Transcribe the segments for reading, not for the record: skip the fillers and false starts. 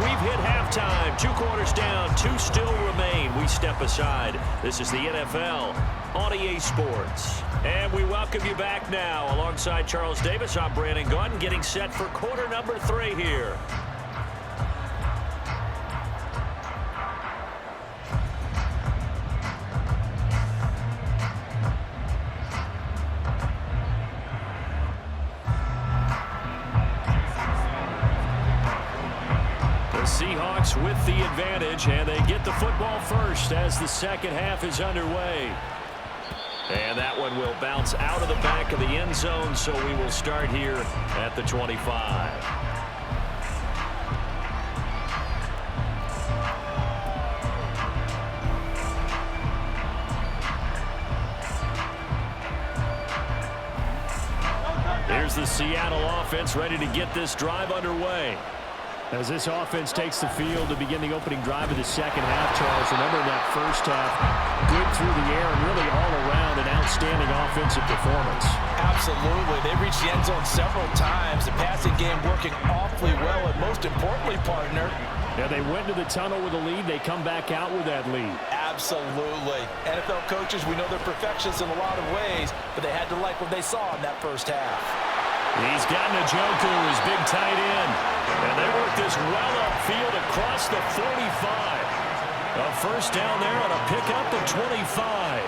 We've hit halftime. 2 quarters down, 2 still remain. We step aside. This is the NFL on EA Sports. And we welcome you back now. Alongside Charles Davis, I'm Brandon Gaudin, getting set for quarter number 3 here. Seahawks with the advantage, and they get the football first as the second half is underway. And that one will bounce out of the back of the end zone, so we will start here at the 25. Here's the Seattle offense ready to get this drive underway. As this offense takes the field to begin the opening drive of the second half, Charles, remember that first half, good through the air and really all around an outstanding offensive performance. Absolutely. They reached the end zone several times. The passing game working awfully well, and most importantly, partner. Yeah, they went to the tunnel with a lead. They come back out with that lead. Absolutely. NFL coaches, we know they're perfectionists in a lot of ways, but they had to like what they saw in that first half. He's got Njoku, his big tight end. And they work this well upfield across the 45. A first down there on a pickup of 25.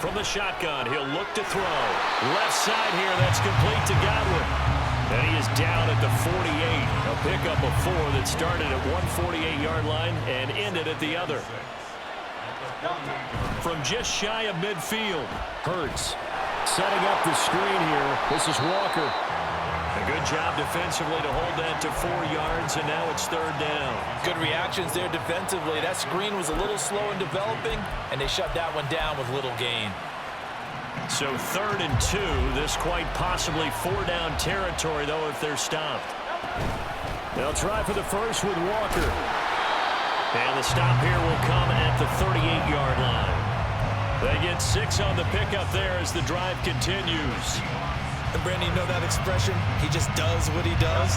From the shotgun, he'll look to throw. Left side here, that's complete to Godwin. And he is down at the 48. A pickup of 4 that started at 148-yard line and ended at the other. From just shy of midfield, Hurts setting up the screen here. This is Walker. A good job defensively to hold that to 4 yards, and now it's 3rd down. Good reactions there defensively. That screen was a little slow in developing, and they shut that one down with little gain. So 3rd and 2. This quite possibly 4-down territory, though, if they're stopped. They'll try for the first with Walker. And the stop here will come at the 38-yard line. They get 6 on the pickup there as the drive continues. And Brandon, you know that expression? He just does what he does.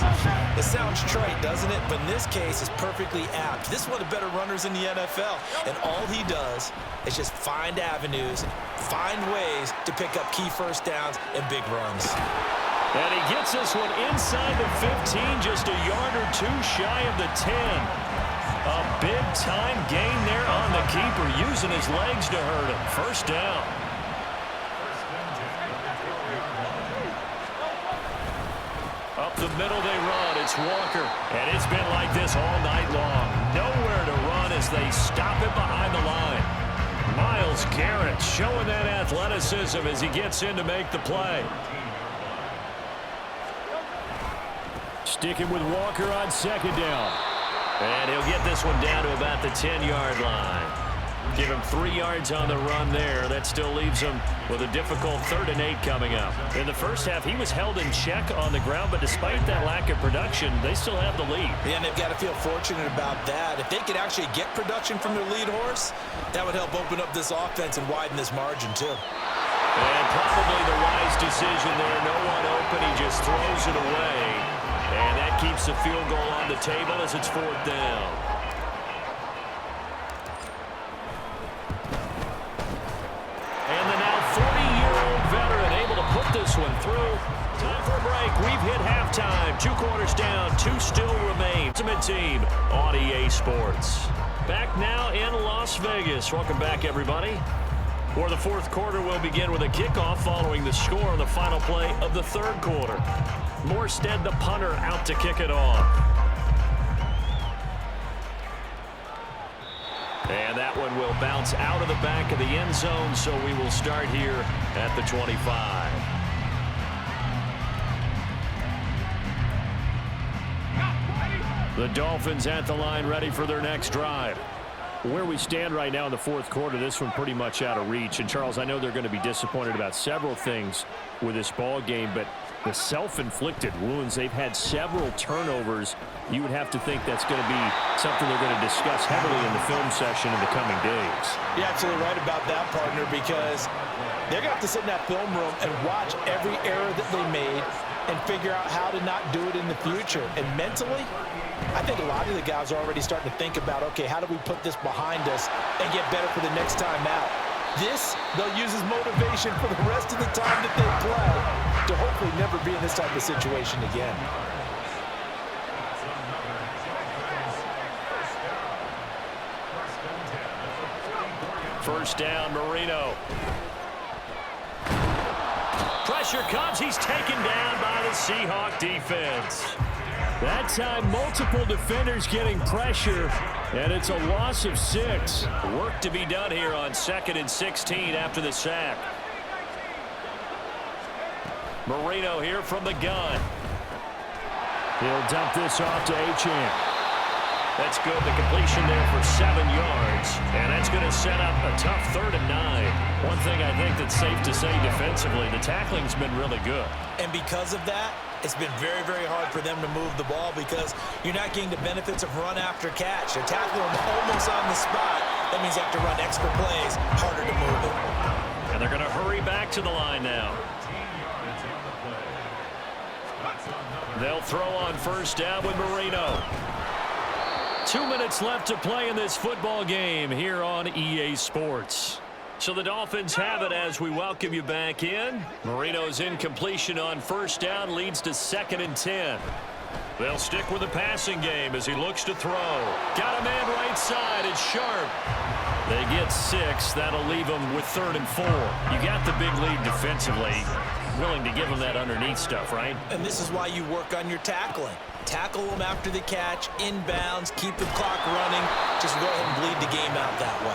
It sounds trite, doesn't it? But in this case, it's perfectly apt. This is one of the better runners in the NFL. And all he does is just find avenues, find ways to pick up key first downs and big runs. And he gets this one inside the 15, just a yard or 2 shy of the 10. A big-time gain there on the keeper, using his legs to hurt him. First down. Up the middle they run. It's Walker. And it's been like this all night long. Nowhere to run as they stop him behind the line. Myles Garrett showing that athleticism as he gets in to make the play. Sticking with Walker on 2nd down. And he'll get this one down to about the 10-yard line. Give him 3 yards on the run there. That still leaves him with a difficult 3rd and 8 coming up. In the first half, he was held in check on the ground, but despite that lack of production, they still have the lead. Yeah, and they've got to feel fortunate about that. If they could actually get production from their lead horse, that would help open up this offense and widen this margin, too. And probably the wise decision there. No one open. He just throws it away. And that keeps the field goal on the table as it's 4th down. And the now 40-year-old veteran able to put this one through. Time for a break. We've hit halftime. 2 quarters down. 2 still remain. Ultimate team on EA Sports. Back now in Las Vegas. Welcome back, everybody. For the 4th quarter, we'll begin with a kickoff following the score on the final play of the 3rd quarter. Morstead, the punter, out to kick it off. And that one will bounce out of the back of the end zone, so we will start here at the 25. The Dolphins at the line, ready for their next drive. Where we stand right now in the 4th quarter, this one pretty much out of reach. And, Charles, I know they're going to be disappointed about several things with this ball game, but the self-inflicted wounds, they've had several turnovers. You would have to think that's going to be something they're going to discuss heavily in the film session in the coming days. You're absolutely right about that, partner, because they're going to have to sit in that film room and watch every error that they made, and figure out how to not do it in the future. And mentally, I think a lot of the guys are already starting to think about, okay, how do we put this behind us and get better for the next time out? This, they'll use as motivation for the rest of the time that they play to hopefully never be in this type of situation again. First down, Marino. Pressure comes. He's taken down by the Seahawk defense. That time, multiple defenders getting pressure, and it's a loss of 6. Work to be done here on 2nd and 16 after the sack. Marino here from the gun. He'll dump this off to Achane. That's good. The completion there for 7 yards. And that's going to set up a tough 3rd and 9. One thing I think that's safe to say defensively, the tackling's been really good. And because of that, it's been very, very hard for them to move the ball because you're not getting the benefits of run after catch. They're tackling them almost on the spot. That means they have to run extra plays, harder to move it. And they're going to hurry back to the line now. They'll throw on first down with Marino. 2 minutes left to play in this football game here on EA Sports. So the Dolphins have it as we welcome you back in. Marino's incompletion on first down leads to 2nd and 10. They'll stick with the passing game as he looks to throw. Got a man right side. It's Sharp. They get 6. That'll leave them with 3rd and 4. You got the big lead defensively. Willing to give them that underneath stuff, right? And this is why you work on your tackling. Tackle them after the catch, inbounds, keep the clock running. Just go ahead and bleed the game out that way.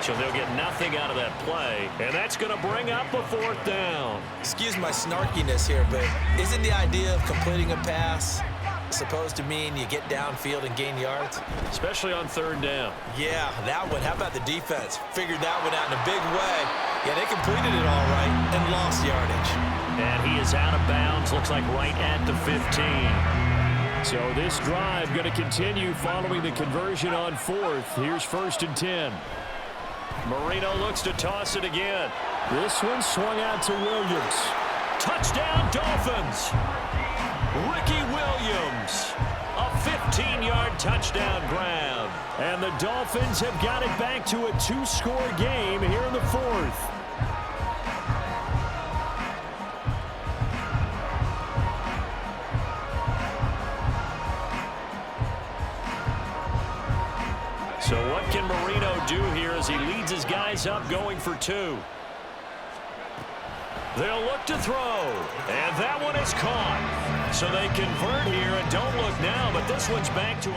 So they'll get nothing out of that play, and that's going to bring up a 4th down. Excuse my snarkiness here, but isn't the idea of completing a pass supposed to mean you get downfield and gain yards? Especially on 3rd down. Yeah, that one. How about the defense? Figured that one out in a big way. Yeah, they completed it all right and lost yardage. And he is out of bounds, looks like right at the 15. So this drive going to continue following the conversion on 4th. Here's 1st and 10. Marino looks to toss it again. This one swung out to Williams. Touchdown, Dolphins. Ricky Williams. A 15-yard touchdown grab. And the Dolphins have got it back to a 2-score game here in the 4th. So what can Marino do here as he leads his guys up going for 2? They'll look to throw, and that one is caught. So they convert here, and don't look now, but this one's back to a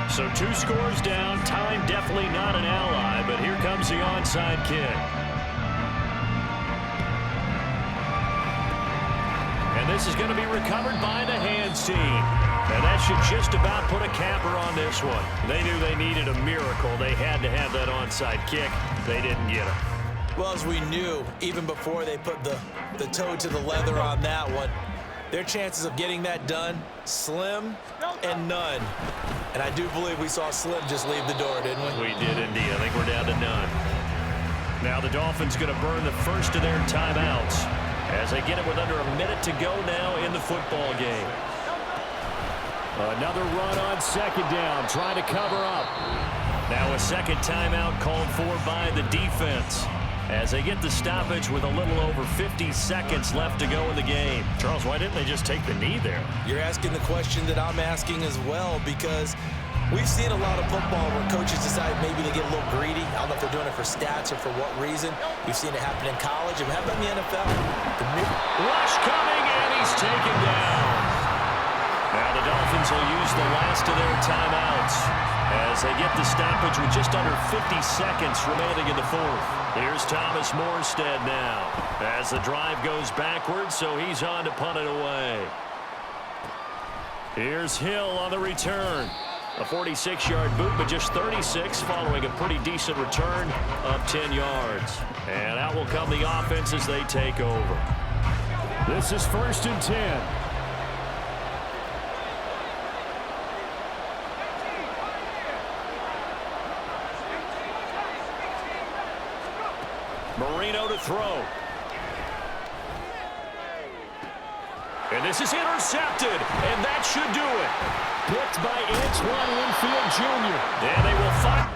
1. So 2 scores down, time definitely not an ally, but here comes the onside kick. And this is going to be recovered by the hands team. And that should just about put a capper on this one. They knew they needed a miracle. They had to have that onside kick. They didn't get it. Well, as we knew, even before they put the toe to the leather on that one, their chances of getting that done, slim and none. And I do believe we saw Slim just leave the door, didn't we? We did indeed. I think we're down to none. Now the Dolphins going to burn the first of their timeouts as they get it with under a minute to go now in the football game. Another run on 2nd down, trying to cover up. Now a second timeout called for by the defense as they get the stoppage with a little over 50 seconds left to go in the game. Charles, why didn't they just take the knee there? You're asking the question that I'm asking as well, because we've seen a lot of football where coaches decide maybe they get a little greedy. I don't know if they're doing it for stats or for what reason. We've seen it happen in college, and how about in the NFL? Rush coming, and he's taken down. Now the Dolphins will use the last of their timeouts as they get the stoppage with just under 50 seconds remaining in the 4th. Here's Thomas Morstead now as the drive goes backwards, so he's on to punt it away. Here's Hill on the return. A 46-yard boot, but just 36 following a pretty decent return of 10 yards. And out will come the offense as they take over. This is 1st and 10. Marino to throw. And this is intercepted, and that should do it. Picked by Antoine Winfield Jr. And they will find...